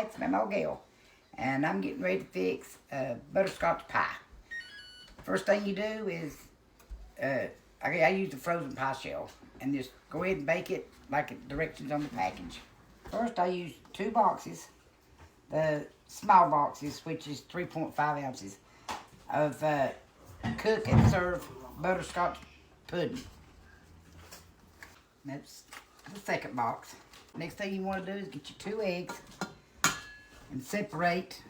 it's Mama Gail, and I'm getting ready to fix butterscotch pie. First thing you do is, I use the frozen pie shell, and just go ahead and bake it like the directions on the package. First, I use 2 boxes, the small boxes, which is 3.5 ounces, of cook and serve butterscotch pudding. That's the second box. Next thing you want to do is get your 2 eggs and separate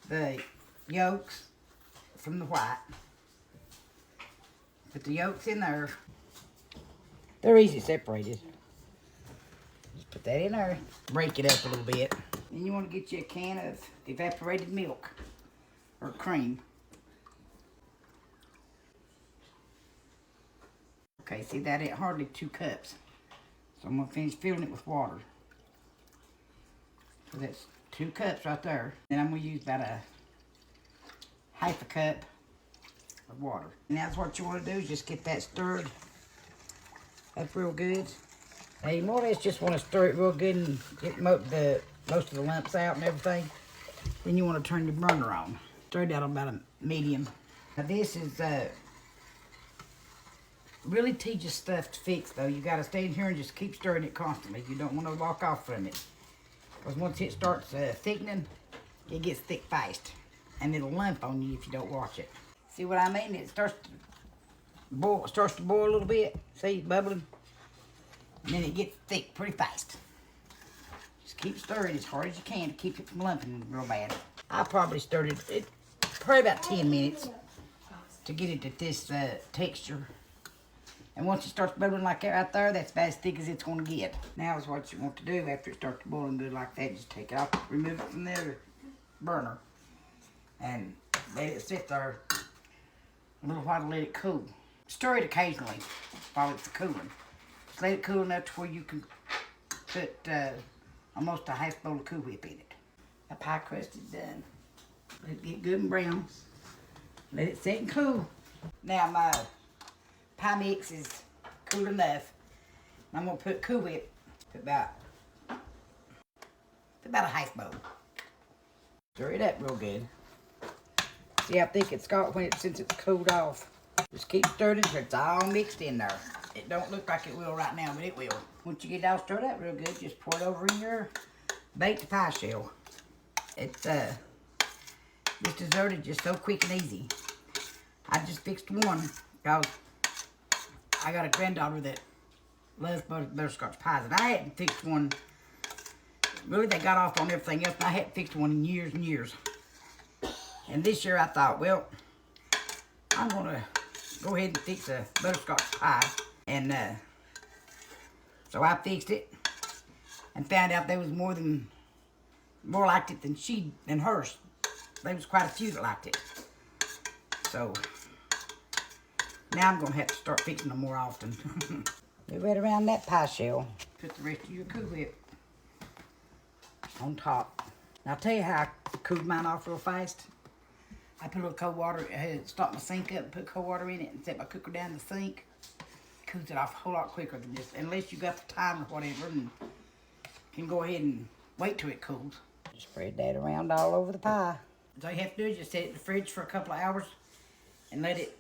the yolks from the white. Put the yolks in there. They're easy separated. Just put that in there. Break it up a little bit. Then you want to get you a can of evaporated milk or cream. Okay, see that ain't hardly 2 cups. So I'm gonna finish filling it with water. So that's 2 cups right there. Then I'm gonna use about a half a cup of water. And that's what you wanna do is just get that stirred up real good. Now you more or less just wanna stir it real good and get most of the lumps out and everything. Then you wanna turn your burner on. Stir it out on about a medium. Now this is really tedious stuff to fix though. You gotta stay in here and just keep stirring it constantly. You don't want to walk off from it. Because once it starts thickening, it gets thick fast. And it'll lump on you if you don't watch it. See what I mean? It starts to boil a little bit. See, bubbling. And then it gets thick pretty fast. Just keep stirring as hard as you can to keep it from lumping real bad. I probably stirred it probably about 10 minutes to get it at this texture. And once it starts bubbling like that right there, that's about as thick as it's going to get. Now is what you want to do after it starts boiling good like that. Just take it off, remove it from the burner, and let it sit there a little while to let it cool. Stir it occasionally while it's cooling. Just let it cool enough to where you can put almost a half bowl of Cool Whip in it. The pie crust is done. Let it get good and brown. Let it sit and cool. Now my pie mix is cool enough. I'm gonna put Cool Whip, about a half bowl. Stir it up real good. See how thick it's got since it's cooled off. Just keep stirring until it's all mixed in there. It don't look like it will right now, but it will. Once you get it all stirred up real good, just pour it over in your baked pie shell. It's this dessert is just so quick and easy. I just fixed one because I got a granddaughter that loves butterscotch pies, and I hadn't fixed one. Really, they got off on everything else, and I hadn't fixed one in years and years. And this year I thought, well, I'm gonna go ahead and fix a butterscotch pie. And so I fixed it and found out there was more liked it than hers. There was quite a few that liked it. So now I'm gonna have to start fixing them more often. Move right around that pie shell. Put the rest of your Cool Whip on top. Now I'll tell you how I cooled mine off real fast. I put a little cold water, stopped my sink up, put cold water in it, and set my cooker down the sink. Cools it off a whole lot quicker than this, unless you got the time or whatever, and can go ahead and wait till it cools. Just spread that around all over the pie. All you have to do is just set it in the fridge for a couple of hours and let it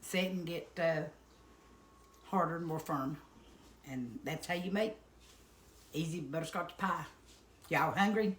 set and get harder and more firm. And that's how you make easy butterscotch pie. Y'all hungry?